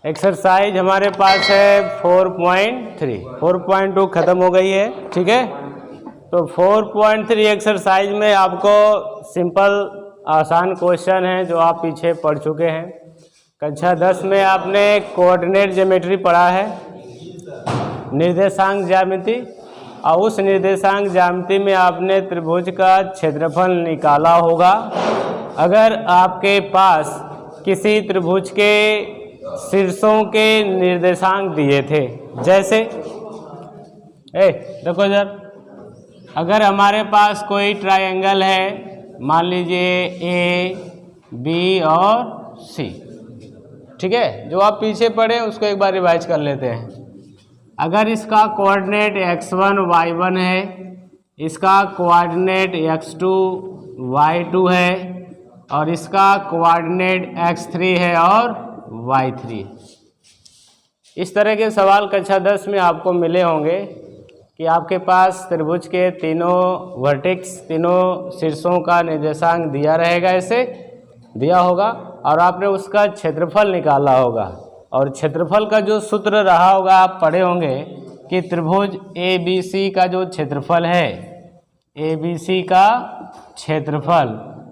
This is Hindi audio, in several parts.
एक्सरसाइज हमारे पास है 4.3, 4.2 ख़त्म हो गई है, ठीक है। तो 4.3 एक्सरसाइज में आपको सिंपल आसान क्वेश्चन है जो आप पीछे पढ़ चुके हैं। कक्षा 10 में आपने कोऑर्डिनेट ज्योमेट्री पढ़ा है, निर्देशांक ज्यामिति, और उस निर्देशांक ज्यामिति में आपने त्रिभुज का क्षेत्रफल निकाला होगा। अगर आपके पास किसी त्रिभुज के शीर्षों के निर्देशांक दिए थे, जैसे देखो इधर, अगर हमारे पास कोई ट्रायंगल है, मान लीजिए ए, बी और सी, ठीक है, जो आप पीछे पढ़े उसको एक बार रिवाइज कर लेते हैं। अगर इसका कोऑर्डिनेट x1 y1 है, इसका कोऑर्डिनेट x2 y2 है, और इसका कोऑर्डिनेट x3 है और y3। इस तरह के सवाल कक्षा 10 में आपको मिले होंगे कि आपके पास त्रिभुज के तीनों वर्टेक्स, तीनों शीर्षों का निर्देशांक दिया रहेगा, ऐसे दिया होगा, और आपने उसका क्षेत्रफल निकाला होगा। और क्षेत्रफल का जो सूत्र रहा होगा आप पढ़े होंगे कि त्रिभुज ABC का जो क्षेत्रफल है, ABC का क्षेत्रफल,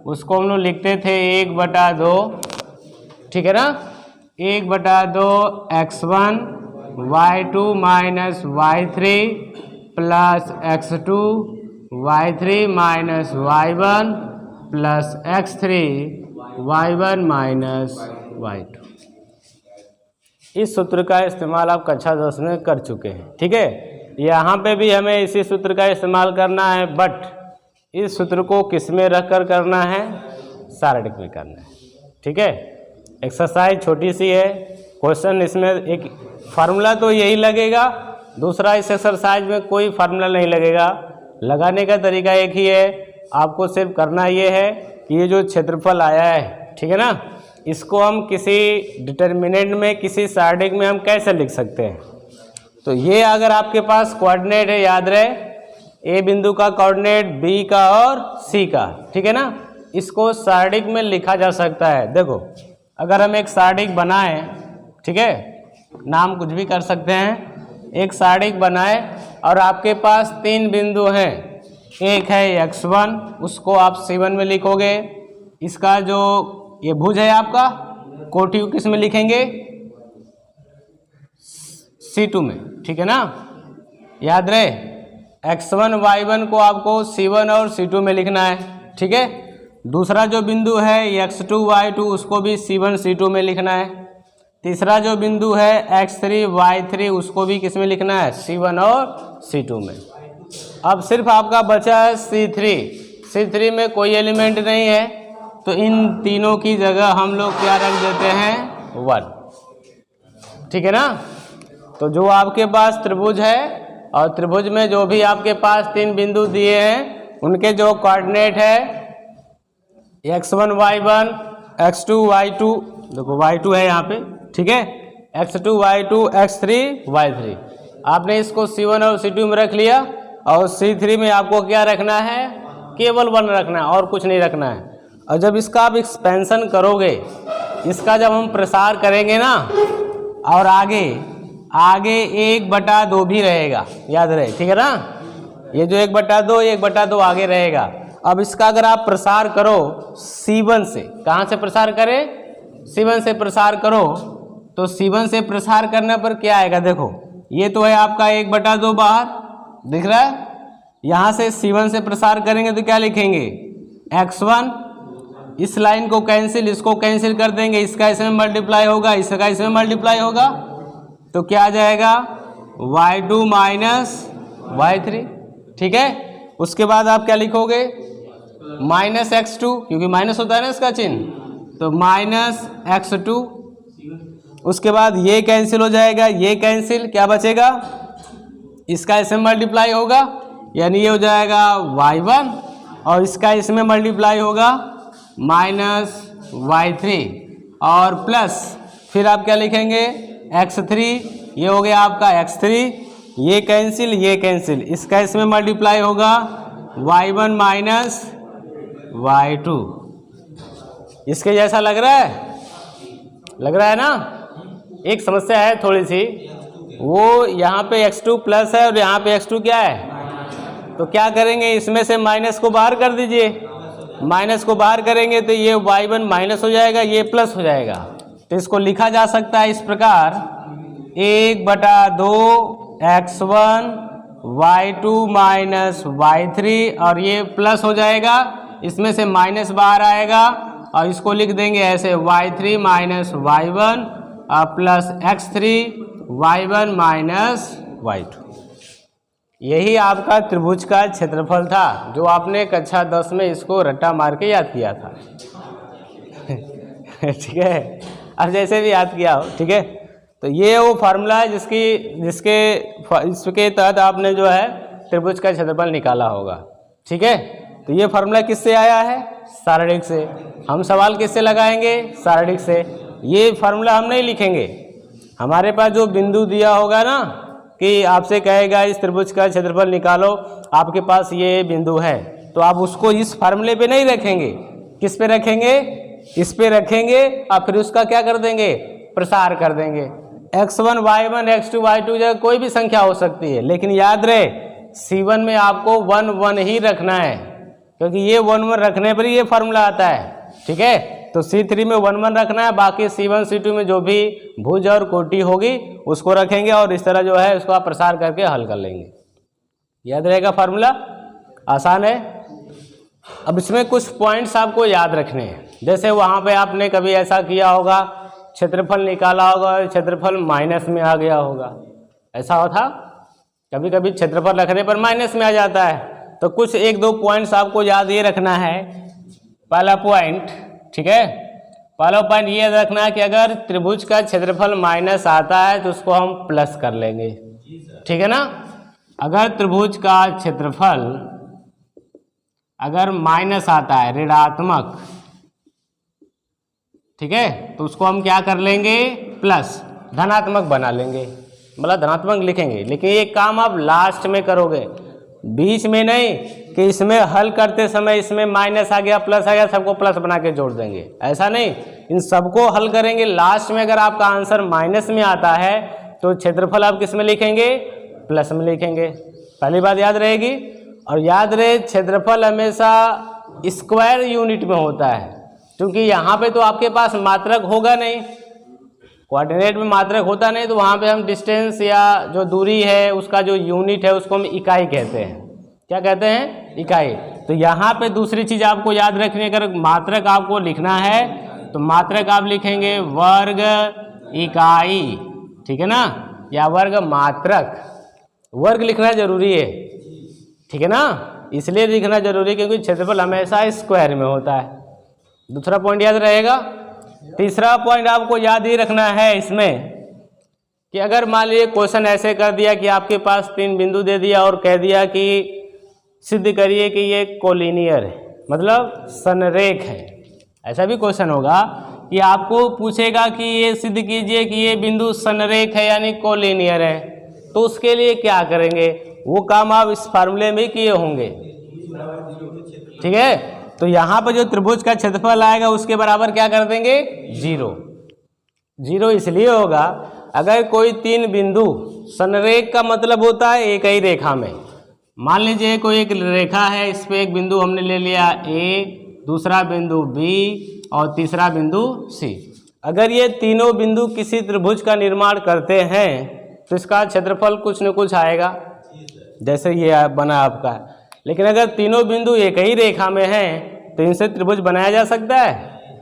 उसको हम लोग लिखते थे 1/2, ठीक है ना, 1/2 x1 y2 minus y3 plus x2 y3 minus y1 plus x3 y1 minus y2। इस सूत्र का इस्तेमाल आप कक्षा 10 में कर चुके हैं, ठीक है। यहाँ पे भी हमें इसी सूत्र का इस्तेमाल करना है, बट इस सूत्र को किस में रख कर करना है, सारणिक में करना है, ठीक है। एक्सरसाइज छोटी सी है, क्वेश्चन इसमें एक फार्मूला तो यही लगेगा, दूसरा इस एक्सरसाइज में कोई फार्मूला नहीं लगेगा। लगाने का तरीका एक ही है, आपको सिर्फ करना ये है कि ये जो क्षेत्रफल आया है, ठीक है ना, इसको हम किसी डिटर्मिनेंट में, किसी सारणिक में हम कैसे लिख सकते हैं। तो ये अगर आपके पास कोऑर्डिनेट है, याद रहे, ए बिंदु का कोऑर्डिनेट, बी का और सी का, ठीक है ना, इसको सारणिक में लिखा जा सकता है। देखो, अगर हम एक सारणिक बनाएं, ठीक है, नाम कुछ भी कर सकते हैं, एक सारणिक बनाए और आपके पास 3 बिंदु हैं, एक है x1, उसको आप C1 में लिखोगे, इसका जो ये भुज है आपका, कोटि को किस में लिखेंगे, C2 में, ठीक है ना, याद रहे, x1 y1 को आपको C1 और C2 में लिखना है, ठीक है। दूसरा जो बिंदु है x2 y2, उसको भी C1 C2 में लिखना है। तीसरा जो बिंदु है x3 y3, उसको भी किस में लिखना है, C1 और C2 में। अब सिर्फ आपका बचा है C3 में कोई एलिमेंट नहीं है, तो इन तीनों की जगह हम लोग क्या रख देते हैं, 1, ठीक है ना। तो जो आपके पास त्रिभुज है, और त्रिभुज में जो भी आपके पास 3 बिंदु दिए हैं, उनके जो कोऑर्डिनेट है x1 y1, x2 y2, देखो y2 है यहाँ पे, ठीक है, x2 y2 x3 y3, आपने इसको C1 और C2 में रख लिया, और C3 में आपको क्या रखना है, केवल 1 रखना है, और कुछ नहीं रखना है। और जब इसका आप एक्सपेंशन करोगे, इसका जब हम प्रसार करेंगे ना, और आगे 1/2 भी रहेगा, याद रहे, ठीक है ना, ये जो 1/2 1/2 आगे रहेगा। अब इसका अगर आप प्रसार करो C1 से, कहाँ से प्रसार करें, C1 से प्रसार करो, तो C1 से प्रसार करने पर क्या आएगा, देखो ये तो है आपका 1/2 बाहर दिख रहा है, यहाँ से C1 से प्रसार करेंगे तो क्या लिखेंगे, x1, इस लाइन को कैंसिल, इसको कैंसिल कर देंगे, इसका इसमें मल्टीप्लाई होगा, इसका इसमें मल्टीप्लाई होगा, तो क्या आ जाएगा, y2 माइनस y3, ठीक है। उसके बाद आप क्या लिखोगे, माइनस x2, क्योंकि माइनस होता है ना इसका चिन्ह, तो माइनस x2। उसके बाद ये कैंसिल हो जाएगा, ये कैंसिल, क्या बचेगा, इसका इसमें मल्टीप्लाई होगा, यानी ये हो जाएगा y1, और इसका इसमें मल्टीप्लाई होगा माइनस y3, और प्लस फिर आप क्या लिखेंगे, x3, ये हो गया आपका x3, ये कैंसिल, इसका इसमें मल्टीप्लाई होगा y1 माइनस y2। इसके जैसा लग रहा है, लग रहा है ना? एक समस्या है थोड़ी सी, वो यहाँ पे x2 प्लस है और यहाँ पे x2 क्या है, तो क्या करेंगे, इसमें से माइनस को बाहर कर दीजिए। माइनस को बाहर करेंगे तो ये y1 माइनस हो जाएगा, ये प्लस हो जाएगा। तो इसको लिखा जा सकता है इस प्रकार, 1/2 x1 y2 माइनस y3, और ये प्लस हो जाएगा, इसमें से माइनस बाहर आएगा और इसको लिख देंगे ऐसे y3 minus y1 plus x3 y1 minus y2। यही आपका त्रिभुज का क्षेत्रफल था जो आपने कक्षा 10 में इसको रट्टा मार के याद किया था। ठीक है, अब जैसे भी याद किया हो, ठीक है। तो ये वो फार्मूला है इसके तहत आपने जो है त्रिभुज का क्षेत्रफल निकाला होगा। ठीक है, तो ये फार्मूला किससे आया है, शारीरिक से। हम सवाल किससे लगाएंगे, शारीरिक से। ये फार्मूला हम नहीं लिखेंगे, हमारे पास जो बिंदु दिया होगा ना कि आपसे कहेगा इस त्रिभुज का क्षेत्रफल निकालो, आपके पास ये बिंदु है, तो आप उसको इस फार्मूले पे नहीं रखेंगे, किस पे रखेंगे, इस पे रखेंगे और फिर उसका क्या कर देंगे, प्रसार कर देंगे। x1 y1 x2 y2 जगह कोई भी संख्या हो सकती है, लेकिन याद रहे C1 में आपको 1 1 ही रखना है, क्योंकि ये 1 1 रखने पर ही ये फार्मूला आता है। ठीक है, तो C3 में 1 1 रखना है, बाकी C1 C2 में जो भी भुज और कोटि होगी उसको रखेंगे और इस तरह जो है उसको आप प्रसार करके हल कर लेंगे। याद रहेगा फार्मूला, आसान है। अब इसमें कुछ पॉइंट्स आपको याद रखने हैं, जैसे वहाँ पे आपने कभी ऐसा किया होगा, क्षेत्रफल निकाला होगा और क्षेत्रफल माइनस में आ गया होगा, ऐसा होता कभी कभी क्षेत्रफल रखने पर माइनस में आ जाता है। तो कुछ 1-2 पॉइंट्स आपको याद ये रखना है। पहला पॉइंट, ठीक है, पहला पॉइंट ये रखना है कि अगर त्रिभुज का क्षेत्रफल माइनस आता है तो उसको हम प्लस कर लेंगे। ठीक है ना, अगर त्रिभुज का क्षेत्रफल अगर माइनस आता है, ऋणात्मक, ठीक है, तो उसको हम क्या कर लेंगे, प्लस, धनात्मक बना लेंगे, मतलब धनात्मक लिखेंगे। लेकिन ये काम आप लास्ट में करोगे, बीच में नहीं कि इसमें हल करते समय इसमें माइनस आ गया प्लस आ गया सबको प्लस बना के जोड़ देंगे, ऐसा नहीं। इन सबको हल करेंगे, लास्ट में अगर आपका आंसर माइनस में आता है तो क्षेत्रफल आप किस में लिखेंगे, प्लस में लिखेंगे। पहली बात याद रहेगी। और याद रहे क्षेत्रफल हमेशा स्क्वायर यूनिट में होता है, क्योंकि यहाँ पे तो आपके पास मात्रक होगा नहीं, कोऑर्डिनेट में मात्रक होता नहीं, तो वहाँ पे हम डिस्टेंस या जो दूरी है उसका जो यूनिट है उसको हम इकाई कहते हैं। क्या कहते हैं, इकाई। तो यहाँ पे दूसरी चीज़ आपको याद रखनी है, अगर मात्रक आपको लिखना है तो मात्रक आप लिखेंगे वर्ग इकाई, ठीक है ना, या वर्ग मात्रक। वर्ग लिखना जरूरी है, ठीक है ना, इसलिए लिखना जरूरी है क्योंकि क्षेत्रफल हमेशा स्क्वायर में होता है। दूसरा पॉइंट याद रहेगा। तीसरा पॉइंट आपको याद ही रखना है इसमें कि अगर मान लीजिए क्वेश्चन ऐसे कर दिया कि आपके पास 3 बिंदु दे दिया और कह दिया कि सिद्ध करिए कि ये कोलिनियर है, मतलब संरेख है, ऐसा भी क्वेश्चन होगा कि आपको पूछेगा कि ये सिद्ध कीजिए कि ये बिंदु संरेख है यानी कोलिनियर है, तो उसके लिए क्या करेंगे, वो काम आप इस फार्मूले में किए होंगे। ठीक है, तो यहाँ पर जो त्रिभुज का क्षेत्रफल आएगा उसके बराबर क्या कर देंगे, 0। 0 इसलिए होगा अगर कोई 3 बिंदु, संरेख का मतलब होता है एक ही रेखा में। मान लीजिए कोई एक रेखा है, इस पे एक बिंदु हमने ले लिया A, दूसरा बिंदु B और तीसरा बिंदु C। अगर ये तीनों बिंदु किसी त्रिभुज का निर्माण करते हैं तो इसका क्षेत्रफल कुछ न कुछ आएगा, जैसे ये बना आपका। लेकिन अगर तीनों बिंदु एक ही रेखा में हैं तो इनसे त्रिभुज बनाया जा सकता है,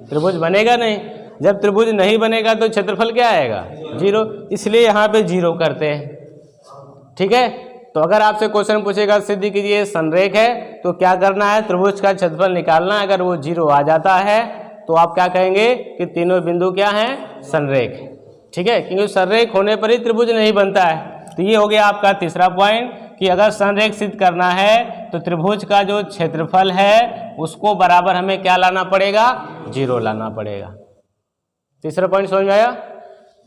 त्रिभुज बनेगा नहीं। जब त्रिभुज नहीं बनेगा तो क्षेत्रफल क्या आएगा, 0, इसलिए यहाँ पे 0 करते हैं। ठीक है, तो अगर आपसे क्वेश्चन पूछेगा सिद्ध कीजिए संरेख है, तो क्या करना है, त्रिभुज का क्षेत्रफल निकालना है। अगर वो 0 आ जाता है तो आप क्या कहेंगे कि तीनों बिंदु क्या हैं, संरेख। ठीक है, क्योंकि संरेख होने पर ही त्रिभुज नहीं बनता है। तो ये हो गया आपका तीसरा पॉइंट कि अगर संरेख सिद्ध करना है तो त्रिभुज का जो क्षेत्रफल है उसको बराबर हमें क्या लाना पड़ेगा, 0 लाना पड़ेगा। तीसरा पॉइंट समझ में आया।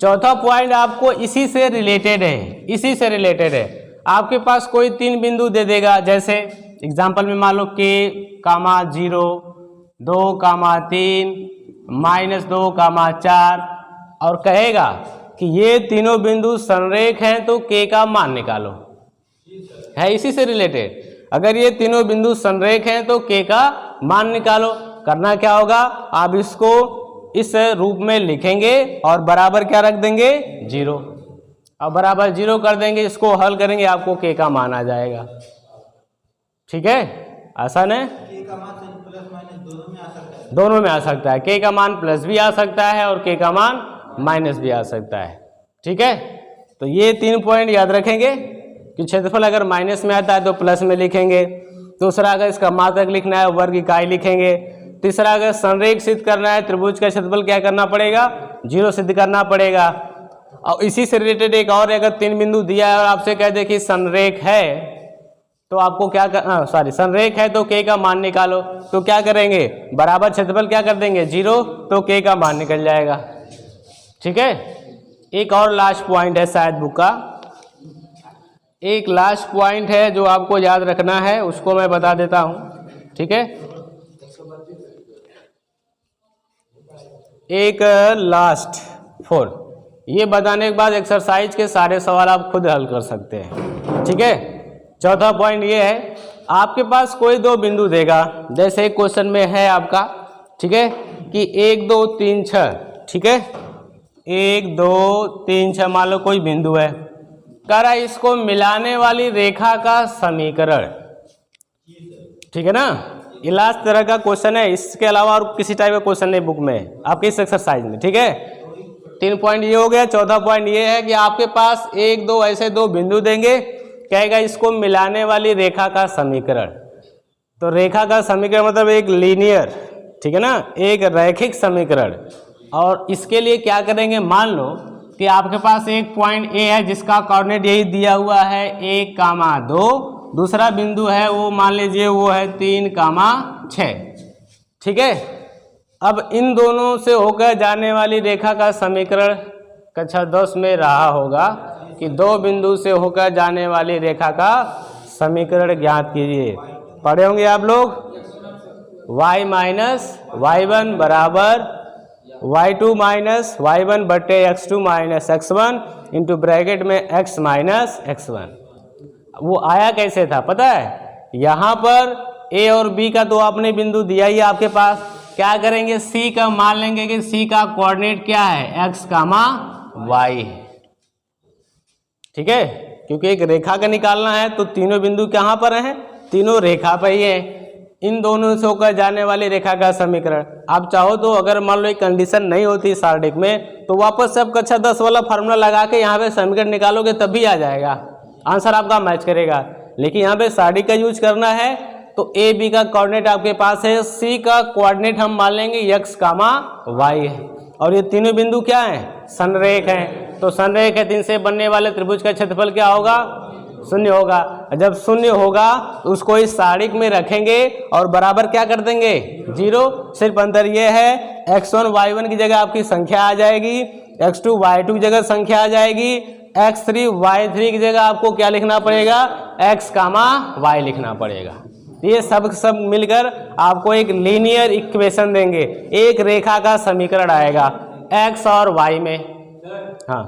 चौथा पॉइंट आपको इसी से रिलेटेड है, इसी से रिलेटेड है। आपके पास कोई 3 बिंदु दे देगा, जैसे एग्जाम्पल में मान लो K, 0, 2, 3, -2, 4, और कहेगा कि ये तीनों बिंदु संरेख हैं तो k का मान निकालो, है इसी से रिलेटेड। अगर ये तीनों बिंदु संरेख हैं तो k का मान निकालो। करना क्या होगा, आप इसको इस रूप में लिखेंगे और बराबर क्या रख देंगे, 0। अब बराबर 0 कर देंगे, इसको हल करेंगे, आपको k का मान आ जाएगा। ठीक है, आसान है। k का मान प्लस माइनस दोनों में आ सकता है। दोनों में आ सकता है, k का मान प्लस भी आ सकता है और k का मान माइनस भी आ सकता है। ठीक है, तो ये 3 पॉइंट याद रखेंगे कि क्षेत्रफल अगर माइनस में आता है तो प्लस में लिखेंगे। दूसरा, अगर इसका मात्रक लिखना है वर्ग इकाई लिखेंगे। तीसरा, अगर संरेख सिद्ध करना है त्रिभुज का क्षेत्रफल क्या करना पड़ेगा, 0 सिद्ध करना पड़ेगा। और इसी से रिलेटेड एक और, अगर 3 बिंदु दिया है और आपसे कह दे कि संरेख है तो आपको क्या कर संरेख है तो k का मान निकालो, तो क्या करेंगे, बराबर क्षेत्रफल क्या कर देंगे 0, तो k का मान निकल जाएगा। ठीक है, एक और लास्ट पॉइंट है शायद बुक का, एक लास्ट पॉइंट है जो आपको याद रखना है, उसको मैं बता देता हूं। ठीक है, एक लास्ट 4, ये बताने के बाद एक्सरसाइज के सारे सवाल आप खुद हल कर सकते हैं। ठीक है, चौथा पॉइंट ये है, आपके पास कोई 2 बिंदु देगा, जैसे एक क्वेश्चन में है आपका, ठीक है, कि 1 2 3 6, ठीक है, 1 2 3 6 मान लो कोई बिंदु है, कह रहा है इसको मिलाने वाली रेखा का समीकरण। ठीक है ना, ये लास्ट तरह का क्वेश्चन है, इसके अलावा और किसी टाइप का क्वेश्चन नहीं बुक में आपके इस एक्सरसाइज में। ठीक है, 3 पॉइंट ये हो गया। चौथा पॉइंट ये है कि आपके पास 1 2 ऐसे 2 बिंदु देंगे, कहेगा इसको मिलाने वाली रेखा का समीकरण। तो रेखा का समीकरण मतलब एक लीनियर, ठीक है ना, एक रैखिक समीकरण। और इसके लिए क्या करेंगे, मान लो कि आपके पास एक पॉइंट ए है जिसका कोऑर्डिनेट यही दिया हुआ है 1,2, दूसरा बिंदु है वो मान लीजिए वो है 3,6। ठीक है, अब इन दोनों से होकर जाने वाली रेखा का समीकरण कक्षा 10 में रहा होगा कि 2 बिंदु से होकर जाने वाली रेखा का समीकरण ज्ञात कीजिए। पढ़े होंगे आप लोग, y माइनस y1 बराबर y2 माइनस y1 बटे x2 minus x1 into bracket में x माइनस x1। वो आया कैसे था पता है, यहाँ पर a और b का तो आपने बिंदु दिया ही आपके पास, क्या करेंगे c का मान लेंगे कि c का कोऑर्डिनेट क्या है, x, y है। ठीक है, क्योंकि एक रेखा का निकालना है तो तीनों बिंदु कहाँ पर हैं, तीनों रेखा पर ही है। इन दोनों से होकर जाने वाली रेखा का समीकरण, आप चाहो तो अगर मान लो एक कंडीशन नहीं होती शार्डिक में तो वापस से आप कक्षा 10 वाला फार्मूला लगा के यहाँ पे समीकरण निकालोगे तब भी आ जाएगा, आंसर आपका मैच करेगा। लेकिन यहाँ पे शार्डिक का यूज करना है तो ए बी का कोऑर्डिनेट आपके पास है, सी का कोऑर्डिनेट हम मान लेंगे x, y है, और ये तीनों बिंदु क्या हैं, संरेख हैं। तो संरेख है, 3 से बनने वाले त्रिभुज का क्षेत्रफल क्या होगा, 0 होगा। जब 0 होगा तो उसको इस सारिक में रखेंगे और बराबर क्या कर देंगे 0। सिर्फ अंतर ये है x1 y1 की जगह आपकी संख्या आ जाएगी, x2 y2 की जगह संख्या आ जाएगी, x3 y3 की जगह आपको क्या लिखना पड़ेगा, x, y लिखना पड़ेगा। ये सब मिलकर आपको एक लीनियर इक्वेशन देंगे, एक रेखा का समीकरण आएगा x और y में। हाँ,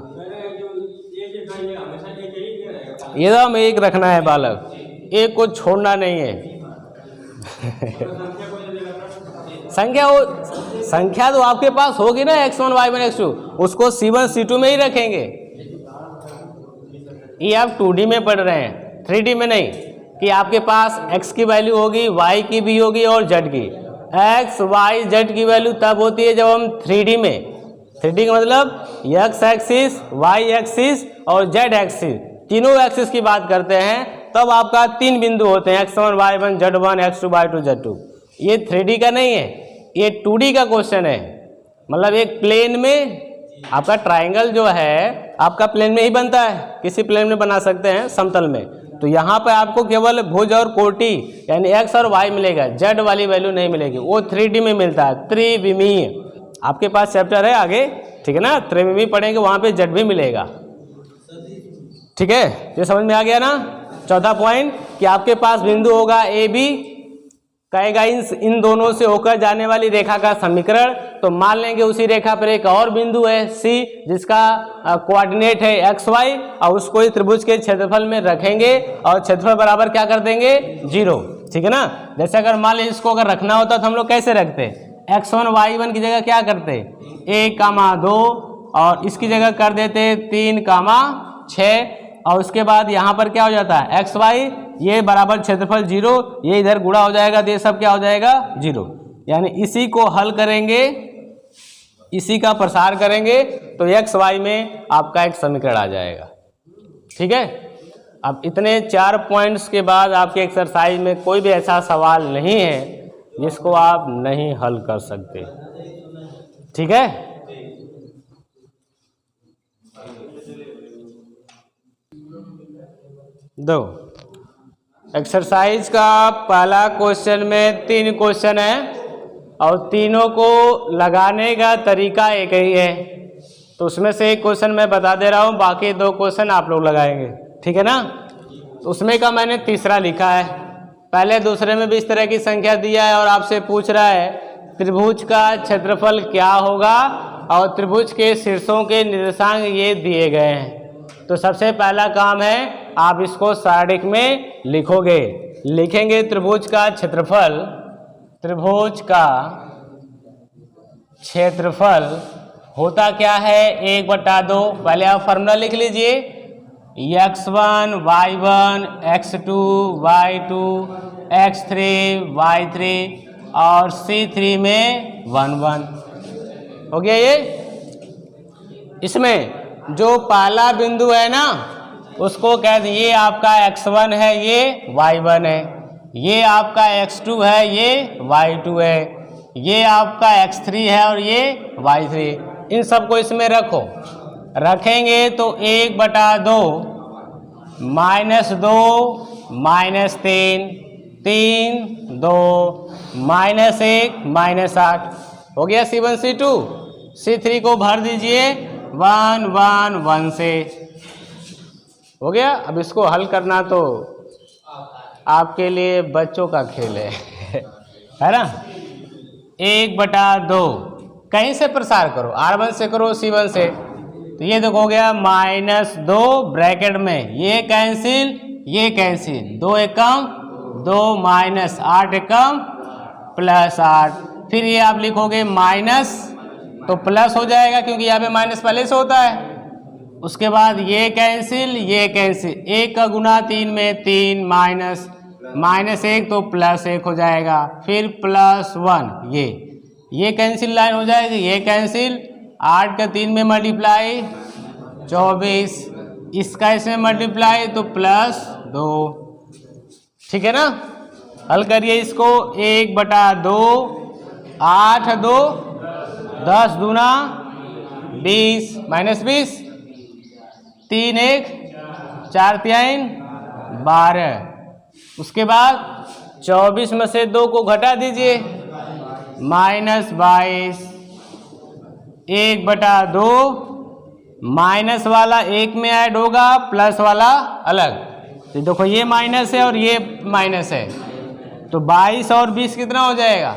ये तो एक रखना है बालक, एक को छोड़ना नहीं है। संख्या तो आपके पास होगी ना, x1 y1 x2, उसको c1 c2 में ही रखेंगे। ये आप 2D में पढ़ रहे हैं, 3D में नहीं, कि आपके पास x की वैल्यू होगी, y की भी होगी और z की। x, y, z की वैल्यू तब होती है जब हम 3D में, 3D का मतलब x एक्सिस, y एक्सिस और z एक्सिस, तीनों एक्सिस की बात करते हैं, तब आपका 3 बिंदु होते हैं x1 y1 z1 x2 y2 z2। ये 3D का नहीं है, ये 2D का क्वेश्चन है। मतलब एक प्लेन में आपका ट्राइंगल जो है आपका प्लेन में ही बनता है, किसी प्लेन में बना सकते हैं समतल में। तो यहाँ पर आपको केवल भुज और कोटि यानी x और y मिलेगा, z वाली वैल्यू नहीं मिलेगी, वो 3D में मिलता है, त्रिविमीय। आपके पास चैप्टर है आगे, ठीक है ना, त्रिविमीय पढ़ेंगे, वहाँ पे z भी मिलेगा। ठीक है, ये समझ में आ गया ना। चौथा पॉइंट कि आपके पास बिंदु होगा ए बी, कहेगा इन दोनों से होकर जाने वाली रेखा का समीकरण। तो मान लेंगे उसी रेखा पर एक और बिंदु है C, जिसका कोऑर्डिनेट है XY, और उसको इस त्रिभुज के क्षेत्रफल में रखेंगे और क्षेत्रफल बराबर क्या कर देंगे 0। ठीक है ना। जैसे अगर मान लीजिए इसको अगर रखना होता तो हम लोग कैसे रखते, x1 y1 की जगह क्या करते 1,2 और इसकी जगह कर देते 3,6 और उसके बाद यहाँ पर क्या हो जाता है XY, ये बराबर क्षेत्रफल 0, ये इधर गुणा हो जाएगा तो ये सब क्या हो जाएगा 0। यानी इसी को हल करेंगे, इसी का प्रसार करेंगे तो XY में आपका एक समीकरण आ जाएगा। ठीक है। अब इतने 4 पॉइंट्स के बाद आपके एक्सरसाइज में कोई भी ऐसा सवाल नहीं है जिसको आप नहीं हल कर सकते। ठीक है। दो एक्सरसाइज का पहला क्वेश्चन में 3 क्वेश्चन है और तीनों को लगाने का तरीका एक ही है। तो उसमें से एक क्वेश्चन मैं बता दे रहा हूँ, बाकी 2 क्वेश्चन आप लोग लगाएंगे। ठीक है ना। तो उसमें का मैंने तीसरा लिखा है। पहले दूसरे में भी इस तरह की संख्या दिया है और आपसे पूछ रहा है त्रिभुज का क्षेत्रफल क्या होगा और त्रिभुज के शीर्षों के निर्देशांक ये दिए गए हैं। तो सबसे पहला काम है आप इसको सारणिक में लिखोगे। लिखेंगे त्रिभुज का क्षेत्रफल, त्रिभुज का क्षेत्रफल होता क्या है 1/2। पहले आप फॉर्मूला लिख लीजिए, x1 y1 x2 y2 x3 y3 और c3 में 1 1 हो गया। ये इसमें जो पहला बिंदु है ना उसको कह दें ये आपका x1 है, ये y1 है, ये आपका x2 है, ये y2 है, ये आपका x3 है और ये y3। इन सबको इसमें रखो। रखेंगे तो 1/2 -2 -3 3 2 -1 -8 हो गया। C1 C2 C3 को भर दीजिए 1 1 1 से हो गया। अब इसको हल करना तो आपके लिए बच्चों का खेल है ना। 1/2 कहीं से प्रसार करो, R1 से करो, C1 से। तो ये देखो हो गया -2 ब्रैकेट में, ये कैंसिल, ये कैंसिल, 2 एकम 2 -8 एकम +8। फिर ये आप लिखोगे माइनस तो प्लस हो जाएगा क्योंकि यहाँ पे माइनस पहले से होता है। उसके बाद ये कैंसिल, ये कैंसिल, 1 का गुना 3 में 3 -1 तो +1 हो जाएगा। फिर +1 ये कैंसिल लाइन हो जाएगी, ये कैंसिल, 8 का 3 में मल्टीप्लाई 24, इसका इसमें मल्टीप्लाई तो +2। ठीक है ना। हल करिए इसको 1/2 8 2 10 दूना 20 -20 3 1 4 3 12। उसके बाद 24 में से 2 को घटा दीजिए -22। 1/2 माइनस वाला 1 में ऐड होगा, प्लस वाला अलग। तो देखो ये माइनस है और ये माइनस है, तो 22 और 20 कितना हो जाएगा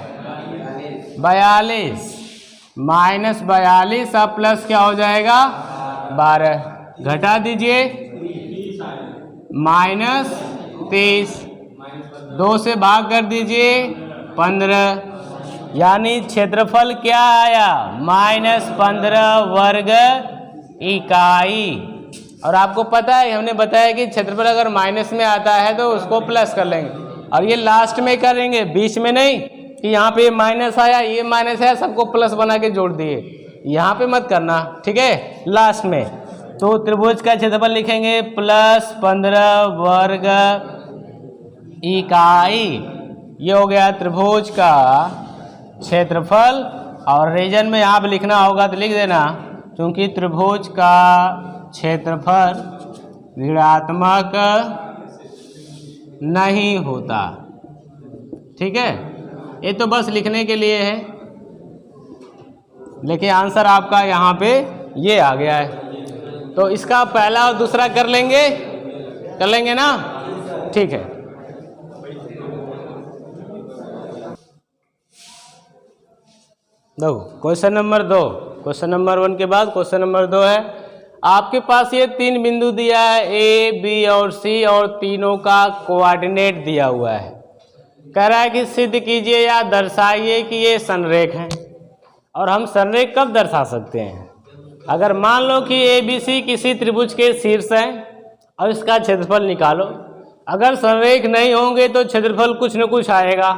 42। -42 अब प्लस क्या हो जाएगा 12। घटा दीजिए -23, 2 से भाग कर दीजिए 15। यानी क्षेत्रफल क्या आया -15 वर्ग इकाई। और आपको पता है हमने बताया कि क्षेत्रफल अगर माइनस में आता है तो उसको प्लस कर लेंगे, और ये लास्ट में करेंगे, बीच में नहीं कि यहाँ पे माइनस आया, ये माइनस आया, सबको प्लस बना के जोड़ दिए, यहाँ पे मत करना। ठीक है, लास्ट में। तो त्रिभुज का क्षेत्रफल लिखेंगे +15 वर्ग इकाई। ये हो गया त्रिभुज का क्षेत्रफल। और रीजन में यहाँ पे लिखना होगा तो लिख देना, क्योंकि त्रिभुज का क्षेत्रफल ऋणात्मक नहीं होता। ठीक है, ये तो बस लिखने के लिए है, लेकिन आंसर आपका यहाँ पे ये आ गया है। तो इसका पहला और दूसरा कर लेंगे ना। ठीक है, देखो क्वेश्चन नंबर 2, क्वेश्चन नंबर 1 के बाद क्वेश्चन नंबर 2 है। आपके पास ये 3 बिंदु दिया है ए, बी और सी, और तीनों का कोऑर्डिनेट दिया हुआ है। कह रहा है कि सिद्ध कीजिए या दर्शाइए कि ये संरेख हैं। और हम संरेख कब दर्शा सकते हैं? अगर मान लो कि ए बी सी किसी त्रिभुज के शीर्ष हैं और इसका क्षेत्रफल निकालो। अगर संरेख नहीं होंगे तो क्षेत्रफल कुछ न कुछ आएगा।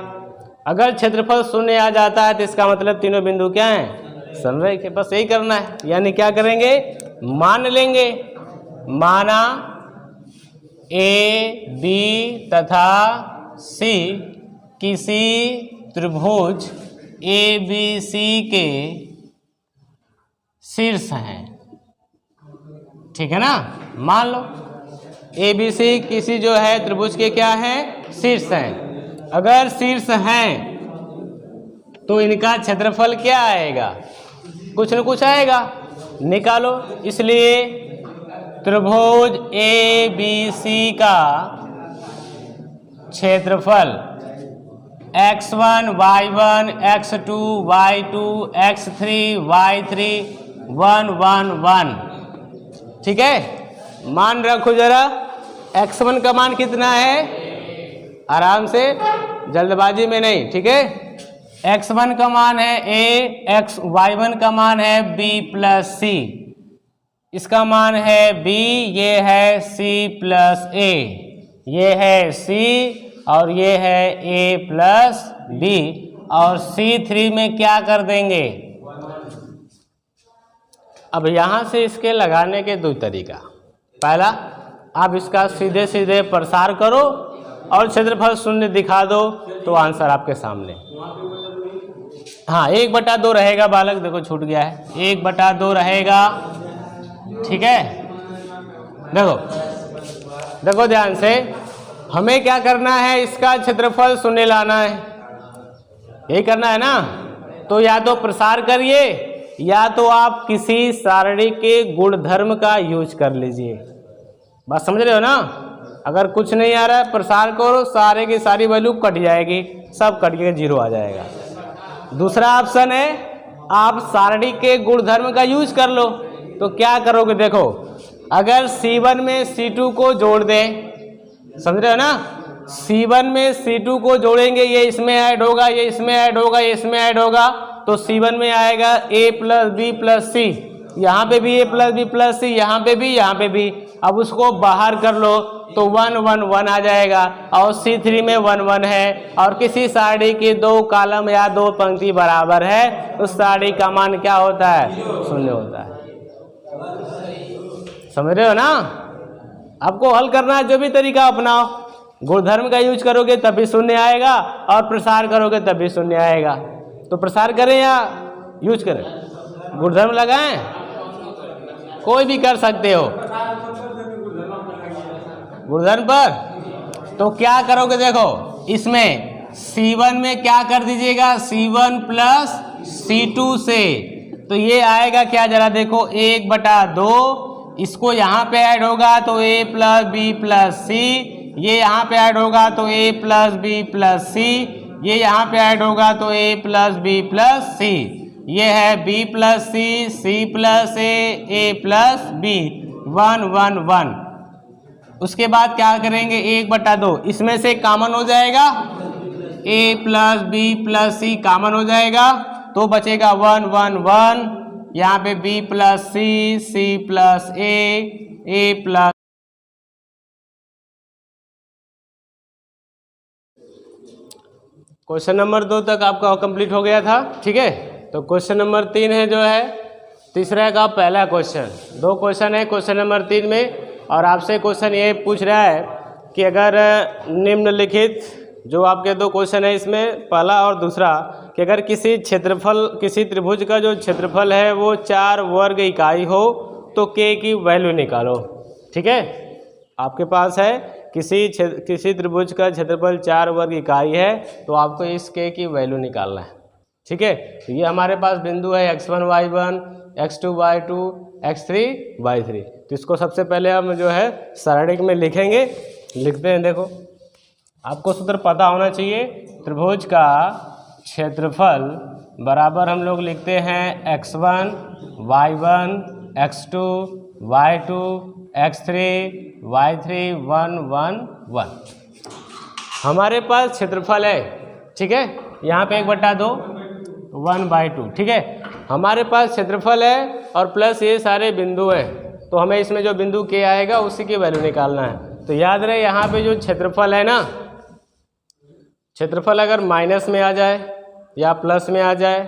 अगर क्षेत्रफल शून्य आ जाता है तो इसका मतलब तीनों बिंदु क्या हैं? संरेख है। बस यही करना है। यानी क्या करेंगे? मान लेंगे, माना ए बी तथा सी किसी त्रिभुज ए बी सी के शीर्ष हैं। ठीक है ना? मान लो ए बी सी किसी जो है त्रिभुज के क्या हैं? शीर्ष हैं। अगर शीर्ष हैं तो इनका क्षेत्रफल क्या आएगा? कुछ न कुछ आएगा, निकालो। इसलिए त्रिभुज ए बी सी का क्षेत्रफल x1 y1 x2 y2 x3 y3 1 1 1। ठीक है, मान रखो जरा। x1 का मान कितना है? आराम से, जल्दबाजी में नहीं। ठीक है, x1 का मान है a, y1 का मान है b प्लस सी, इसका मान है b, ये है c प्लस a, ये है c और ये है a प्लस b। और C3 में क्या कर देंगे? अब यहाँ से इसके लगाने के दो तरीका। पहला, आप इसका सीधे सीधे प्रसार करो और क्षेत्रफल शून्य दिखा दो तो आंसर आपके सामने। हाँ, 1/2 रहेगा बालक, देखो छूट गया है, 1/2 रहेगा। ठीक है, देखो देखो ध्यान से, हमें क्या करना है? इसका क्षेत्रफल शून्य लाना है, यही करना है ना। तो या तो प्रसार करिए या तो आप किसी सारणी के गुणधर्म का यूज कर लीजिए। बात समझ रहे हो ना? अगर कुछ नहीं आ रहा है, प्रसार करो, सारे की सारी वैल्यू कट जाएगी, सब कट के 0 आ जाएगा। दूसरा ऑप्शन है, आप सारणी के गुणधर्म का यूज कर लो। तो क्या करोगे? देखो, अगर C1 में C2 को जोड़ दें, समझ रहे हो ना? C1 में C2 को जोड़ेंगे, ये इसमें ऐड होगा, ये इसमें ऐड होगा, ये इसमें ऐड होगा, तो C1 में आएगा A plus B plus C, यहाँ पे भी A plus B plus C, यहाँ पे भी, यहाँ पे भी। अब उसको बाहर कर लो तो 1 1 1 आ जाएगा, और C3 में 1 1 है, और किसी सारणी के 2 कॉलम या 2 पंक्ति बराबर है, उस सारणी का मान क्या होता है? शून्य होता है। समझ रहे हो ना? आपको हल करना है, जो भी तरीका अपनाओ, गुणधर्म का यूज करोगे तभी शून्य आएगा, और प्रसार करोगे तभी शून्य आएगा। तो प्रसार करें या यूज करें? गुणधर्म लगाएं, कोई भी कर सकते हो गुणधर्म पर। तो क्या करोगे? देखो, इसमें C1 में क्या कर दीजिएगा? C1 प्लस C2 से, तो ये आएगा क्या? जरा देखो, 1/2, इसको यहाँ पे ऐड होगा तो A plus B plus C, ये यहाँ पे ऐड होगा तो A plus B plus C, ये यहाँ पे ऐड होगा तो A plus B plus C, ये है B plus C, C plus A plus B, 1 1 1। उसके बाद क्या करेंगे? 1/2, इसमें से कॉमन हो जाएगा, A plus B plus C common हो जाएगा, तो बचेगा 1 1 1। यहाँ पे B plus C, C plus A plus. Question number 2 तक आपका कंप्लीट हो गया था। ठीक है, तो क्वेश्चन नंबर 3 है जो है तीसरा का पहला क्वेश्चन। 2 क्वेश्चन है क्वेश्चन नंबर 3 में, और आपसे क्वेश्चन ये पूछ रहा है कि अगर निम्नलिखित जो आपके 2 क्वेश्चन है इसमें, पहला और दूसरा, कि अगर किसी त्रिभुज का जो क्षेत्रफल है वो 4 वर्ग इकाई हो तो k की वैल्यू निकालो। ठीक है, आपके पास है किसी त्रिभुज का क्षेत्रफल 4 वर्ग इकाई है, तो आपको इस k की वैल्यू निकालना है। ठीक है, तो ये हमारे पास बिंदु है x1 y1 x2 y2 x3 y3। तो इसको सबसे पहले हम जो है सारणिक में लिखेंगे। लिखते हैं, देखो आपको सूत्र पता होना चाहिए। त्रिभुज का क्षेत्रफल बराबर हम लोग लिखते हैं x1 y1 x2 y2 x3 y3 1 1 1। हमारे पास क्षेत्रफल है, ठीक है, यहाँ पे 1/2 1/2, ठीक है। हमारे पास क्षेत्रफल है और प्लस ये सारे बिंदु हैं, तो हमें इसमें जो बिंदु के आएगा उसी की वैल्यू निकालना है। तो याद रहे यहाँ पे जो क्षेत्रफल है ना, क्षेत्रफल अगर माइनस में आ जाए या प्लस में आ जाए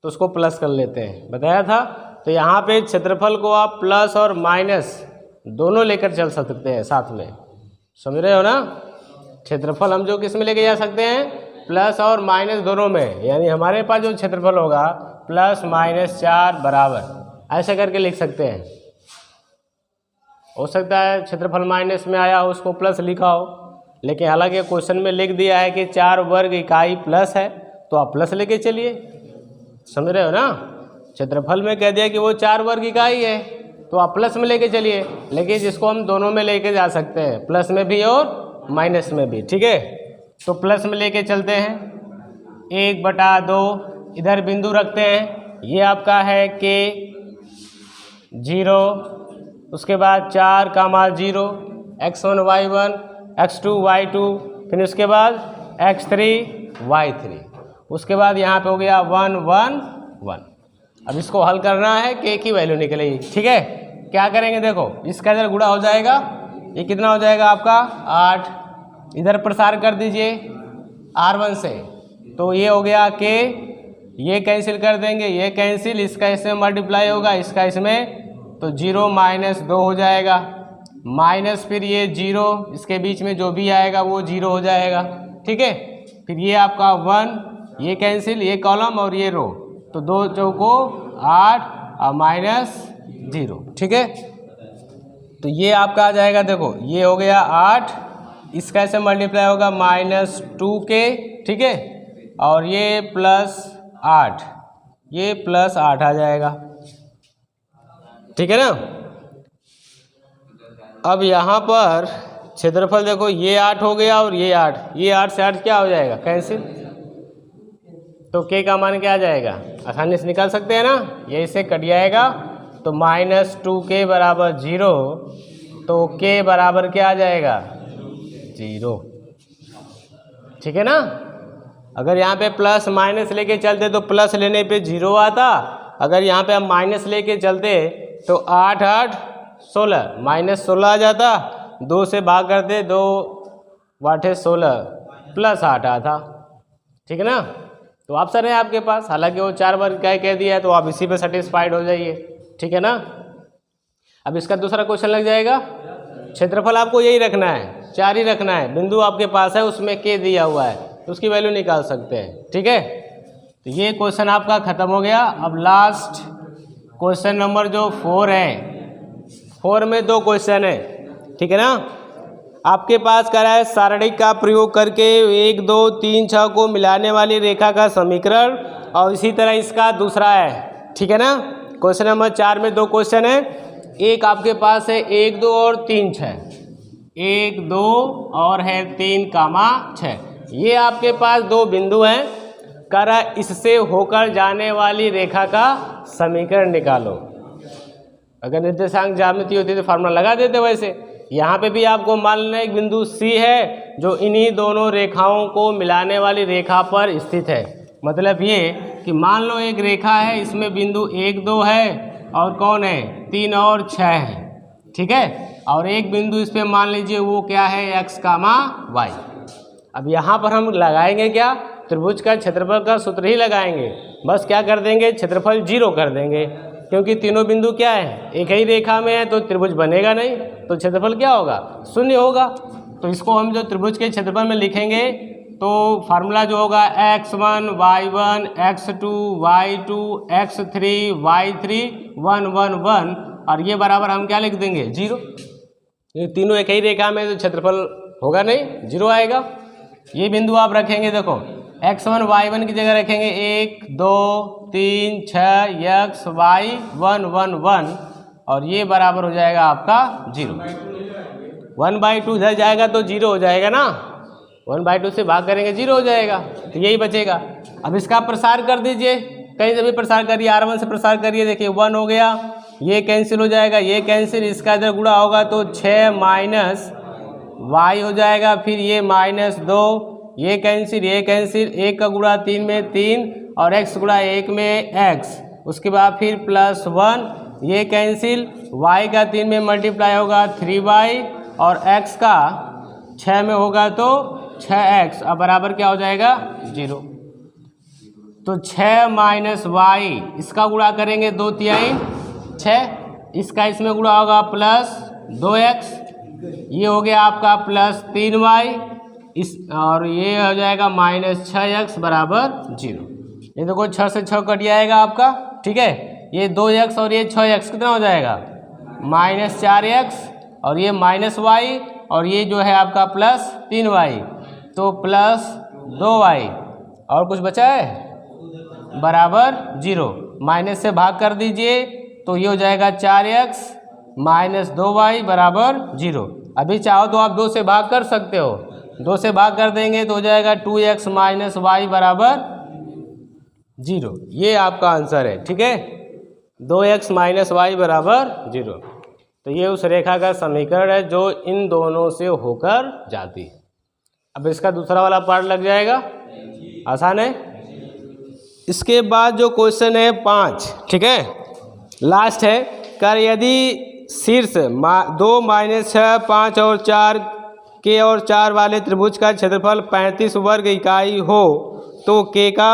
तो उसको प्लस कर लेते हैं, बताया था। तो यहाँ पे क्षेत्रफल को आप प्लस और माइनस दोनों लेकर चल सकते हैं साथ में, समझ रहे हो ना। क्षेत्रफल हम जो किस में लेके जा सकते हैं, प्लस और माइनस दोनों में, यानी हमारे पास जो क्षेत्रफल होगा प्लस माइनस 4 बराबर, ऐसे करके लिख सकते हैं। हो सकता है क्षेत्रफल माइनस में आया हो उसको प्लस लिखा हो, लेकिन हालांकि क्वेश्चन में लिख दिया है कि 4 वर्ग इकाई प्लस है, तो आप प्लस लेके चलिए, समझ रहे हो ना। क्षेत्रफल में कह दिया कि वो 4 वर्ग इकाई है, तो आप प्लस में लेके चलिए, लेकिन जिसको हम दोनों में लेके जा सकते हैं, प्लस में भी और माइनस में भी, ठीक है। तो प्लस में लेके चलते हैं, 1/2 इधर बिंदु रखते हैं, ये आपका है के 0, उसके बाद 4, 0 x1 y1 x2 y2, फिर उसके बाद x3 y3, उसके बाद यहाँ पे हो गया 1 1 1। अब इसको हल करना है, के की वैल्यू निकलेगी, ठीक है। क्या करेंगे, देखो इसका इधर गुणा हो जाएगा, ये कितना हो जाएगा आपका 8, इधर प्रसार कर दीजिए R1 से, तो ये हो गया के, ये कैंसिल कर देंगे, ये कैंसिल, इसका इसमें मल्टीप्लाई होगा, इसका इसमें, तो 0 - 2 हो जाएगा, माइनस फिर ये 0, इसके बीच में जो भी आएगा वो 0 हो जाएगा, ठीक है। फिर ये आपका 1, ये कैंसिल, ये कॉलम और ये रो, तो 2 चौको 8 और -0, ठीक है। तो ये आपका आ जाएगा, देखो ये हो गया 8, इसका ऐसे मल्टीप्लाई होगा -2k, ठीक है, और ये +8, ये +8 आ जाएगा, ठीक है ना। अब यहाँ पर क्षेत्रफल देखो, ये 8 हो गया और ये 8, ये 8 से 8 क्या हो जाएगा, कैंसिल, तो k का मान क्या आ जाएगा, आसानी से निकाल सकते हैं ना, ये इससे कट जाएगा, तो -2k बराबर 0, तो k बराबर क्या आ जाएगा 0, ठीक है ना। अगर यहाँ पे प्लस माइनस लेके चलते तो प्लस लेने पे 0 आता, अगर यहाँ पे हम माइनस लेके चलते तो 8 8 16 -16 आ जाता, 2 से भाग करते, 2 8 16 +8 आता, ठीक है ना। तो ऑप्शन है आपके पास, हालांकि वो 4 वर्ग इकाई कह दिया है, तो आप इसी पे सेटिस्फाइड हो जाइए, ठीक है ना। अब इसका दूसरा क्वेश्चन लग जाएगा, क्षेत्रफल आपको यही रखना है, 4 ही रखना है, बिंदु आपके पास है उसमें के दिया हुआ है, तो उसकी वैल्यू निकाल सकते हैं, ठीक है। तो ये क्वेश्चन आपका खत्म हो गया। अब लास्ट क्वेश्चन नंबर जो 4 है, 4 में 2 क्वेश्चन है, ठीक है ना। आपके पास करा है सारणिक का प्रयोग करके 1 2 3 6 को मिलाने वाली रेखा का समीकरण, और इसी तरह इसका दूसरा है, ठीक है ना। क्वेश्चन नंबर 4 में 2 क्वेश्चन है, एक आपके पास है 1 2 और 3 6, 1 2 और है 3, 6, ये आपके पास 2 बिंदु हैं, करा इससे होकर जाने वाली रेखा का समीकरण निकालो। अगर निर्देशांक ज्यामिति होती तो फार्मूला लगा देते, वैसे यहाँ पे भी आपको मान लेना एक बिंदु C है जो इन्हीं दोनों रेखाओं को मिलाने वाली रेखा पर स्थित है। मतलब ये कि मान लो एक रेखा है, इसमें बिंदु 1 2 है और कौन है 3 और 6 है, ठीक है, और एक बिंदु इस पर मान लीजिए वो क्या है x, y। अब यहाँ पर हम लगाएंगे क्या, त्रिभुज का क्षेत्रफल का सूत्र ही लगाएंगे, बस क्या कर देंगे, क्षेत्रफल 0 कर देंगे, क्योंकि तीनों बिंदु क्या है एक ही रेखा में है, तो त्रिभुज बनेगा नहीं, तो क्षेत्रफल क्या होगा 0 होगा। तो इसको हम जो त्रिभुज के क्षेत्रफल में लिखेंगे तो फार्मूला जो होगा x1 y1 x2 y2 x3 y3 1 1 1, और ये बराबर हम क्या लिख देंगे 0, ये तीनों एक ही रेखा में, तो क्षेत्रफल होगा नहीं, 0 आएगा। ये बिंदु आप रखेंगे, देखो x1 y1 की जगह रखेंगे 1 2 3 6 x y 1 1 1, और ये बराबर हो जाएगा आपका 0। 1/2 इधर जाएगा तो 0 हो जाएगा ना, 1/2 से भाग करेंगे 0 हो जाएगा, तो यही बचेगा। अब इसका प्रसार कर दीजिए, कहीं से भी प्रसार करिए, R1 से प्रसार करिए, देखिए 1 हो गया, ये कैंसिल हो जाएगा, ये कैंसिल, इसका इधर गुणा होगा तो 6 माइनस y हो जाएगा, फिर ये -2, ये कैंसिल, 1 का गुणा 3 में 3 और x गुणा 1 में x, उसके बाद फिर +1, ये कैंसिल, y का 3 में मल्टीप्लाई होगा 3y और x का 6 में होगा तो 6x, अब बराबर क्या हो जाएगा 0। तो 6 माइनस y, इसका गुणा करेंगे 2/3 6, इसका इसमें गुणा होगा +2x, ये हो गया आपका +3y, इस और ये हो जाएगा -6x बराबर 0। ये देखो 6 से 6 कट जाएगा आपका, ठीक है। ये 2x और ये 6x कितना हो जाएगा -4x और ये -y और ये जो है आपका +3y, तो +2y और कुछ बचा है बराबर 0। माइनस से भाग कर दीजिए तो ये हो जाएगा 4x -2y बराबर 0। अभी चाहो तो आप 2 से भाग कर सकते हो, 2 से भाग कर देंगे तो हो जाएगा 2x -y बराबर 0। ये आपका आंसर है, ठीक है, 2x -y बराबर 0। तो ये उस रेखा का समीकरण है जो इन दोनों से होकर जाती है। अब इसका दूसरा वाला पार्ट लग जाएगा, आसान है। इसके बाद जो क्वेश्चन है 5, ठीक है, लास्ट है, कर यदि शीर्ष 2 -6 5 और 4 के और 4 वाले त्रिभुज का क्षेत्रफल 35 वर्ग इकाई हो तो के का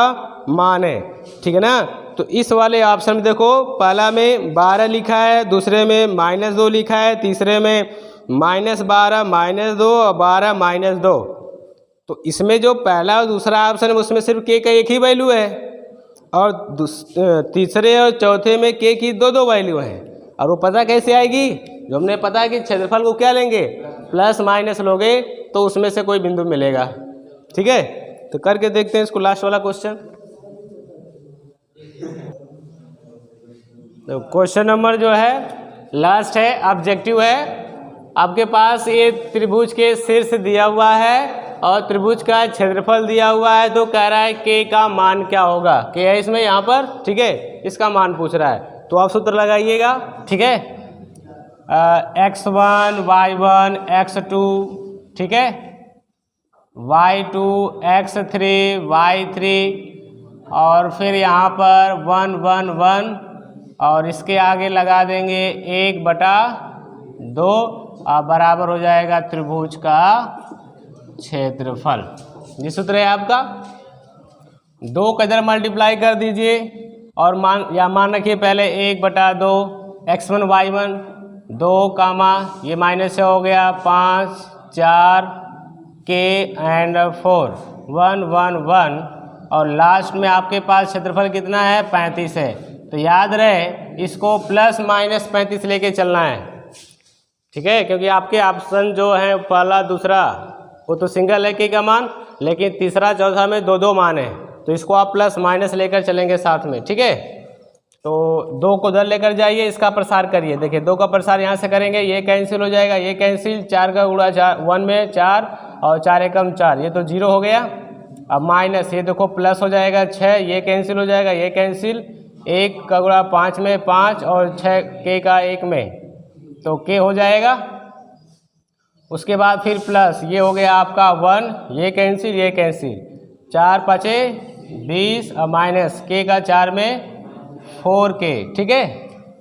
मान है, ठीक है ना। तो इस वाले ऑप्शन में देखो, पहला में 12 लिखा है, दूसरे में -2 लिखा है, तीसरे में -12 -2 और 12 -2। तो इसमें जो पहला और दूसरा ऑप्शन है उसमें सिर्फ के का एक ही वैल्यू है और तीसरे और चौथे में के की 2 वैल्यू हैं। और वो पता कैसे आएगी, जो हमने पता है कि क्षेत्रफल को क्या लेंगे प्लस माइनस लोगे तो उसमें से कोई बिंदु मिलेगा, ठीक है। तो करके देखते हैं इसको, लास्ट वाला क्वेश्चन। तो क्वेश्चन नंबर जो है लास्ट है, ऑब्जेक्टिव है। आपके पास ये त्रिभुज के शीर्ष दिया हुआ है और त्रिभुज का क्षेत्रफल दिया हुआ है, तो कह रहा है के का मान क्या होगा, के है इसमें यहाँ पर, ठीक है, इसका मान पूछ रहा है। तो आप सूत्र लगाइएगा, ठीक है, x1 y1 x2, ठीक है, y2 x3 y3 और फिर यहाँ पर 1 1 1 और इसके आगे लगा देंगे 1/2 और बराबर हो जाएगा त्रिभुज का क्षेत्रफल। ये सूत्र है आपका। 2 का इधर मल्टीप्लाई कर दीजिए और मान रखिए पहले 1/2 x1 y1 2 कामा ये माइनस से हो गया 5 4 के एंड 4 1 1 1 और लास्ट में आपके पास क्षेत्रफल कितना है 35 है। तो याद रहे इसको प्लस माइनस 35 लेके चलना है, ठीक है, क्योंकि आपके ऑप्शन जो है पहला दूसरा वो तो सिंगल है के का मान, लेकिन तीसरा चौथा में 2 मान है, तो इसको आप प्लस माइनस लेकर चलेंगे साथ में, ठीक है। तो 2 को उधर लेकर जाइए, इसका प्रसार करिए, देखिए 2 का प्रसार यहाँ से करेंगे, ये कैंसिल हो जाएगा, ये कैंसिल, 4 का गुणा 1 में 4 और 4 एकम 4, ये तो 0 हो गया। अब माइनस, ये देखो प्लस हो जाएगा 6, ये कैंसिल हो जाएगा, ये कैंसिल, 1 का गुणा 5 में 5 और 6 के का 1 में, तो के हो जाएगा। उसके बाद फिर प्लस, ये हो गया आपका 1, ये कैंसिल, ये कैंसिल, 4 5 20 और माइनस के का 4 में 4 के, ठीक है,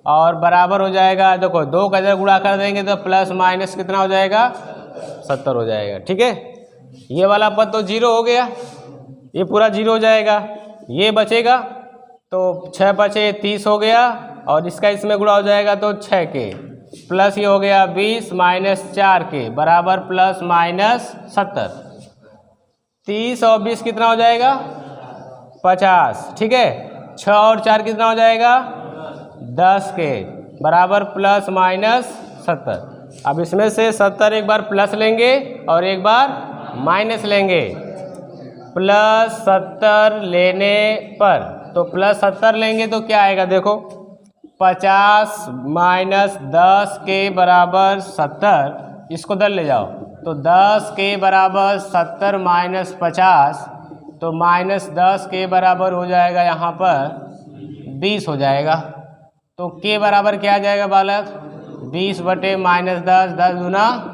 और बराबर हो जाएगा, देखो 2 का इधर गुणा कर देंगे तो प्लस माइनस कितना हो जाएगा 70 हो जाएगा, ठीक है। ये वाला पद तो 0 हो गया, ये पूरा 0 हो जाएगा, ये बचेगा तो 6 5 30 हो गया और इसका इसमें गुणा हो जाएगा तो 6 के, प्लस ये हो गया 20 माइनस 4 के बराबर प्लस माइनस 70, 30 और 20 कितना हो जाएगा 50, ठीक है। 6 और 4 कितना हो जाएगा 10 के बराबर प्लस माइनस 70। अब इसमें से 70 एक बार प्लस लेंगे और एक बार माइनस लेंगे। प्लस 70 लेने पर तो प्लस 70 लेंगे तो क्या आएगा, देखो 50 माइनस 10 के बराबर 70, इसको इधर ले जाओ तो 10 के बराबर 70 माइनस 50, तो माइनस 10 के बराबर हो जाएगा यहाँ पर 20 हो जाएगा। तो के बराबर क्या आ जाएगा बालक? 20 बटे माइनस 10, 10 गुना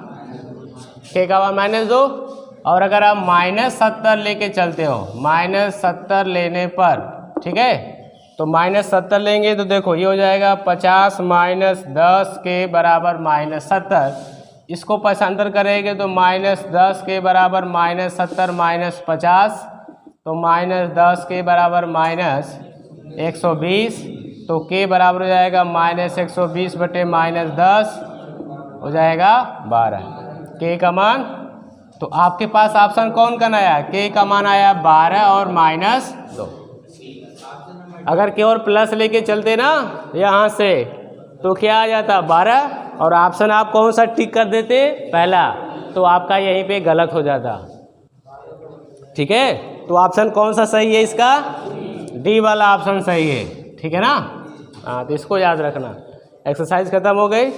के का -2। और अगर आप -70 लेके चलते हो, -70 लेने पर, ठीक है, तो -70 लेंगे तो देखो ये हो जाएगा 50 माइनस 10 के बराबर -70। इसको पक्षांतर करेंगे तो -10 के बराबर -70 माइनस 50, तो -10 के बराबर -120, तो के बराबर हो जाएगा -120 बटे -10 हो जाएगा 12। के का मान, तो आपके पास ऑप्शन कौन का आया? के का मान आया 12 और -2। अगर केवल प्लस लेके चलते ना यहाँ से तो क्या आ जाता? 12, और ऑप्शन आप कौन सा टिक कर देते? पहला, तो आपका यहीं पे गलत हो जाता। ठीक है, तो ऑप्शन कौन सा सही है इसका? डी वाला ऑप्शन सही है। ठीक है ना? हाँ, तो इसको याद रखना। एक्सरसाइज खत्म हो गई।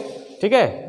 ठीक है।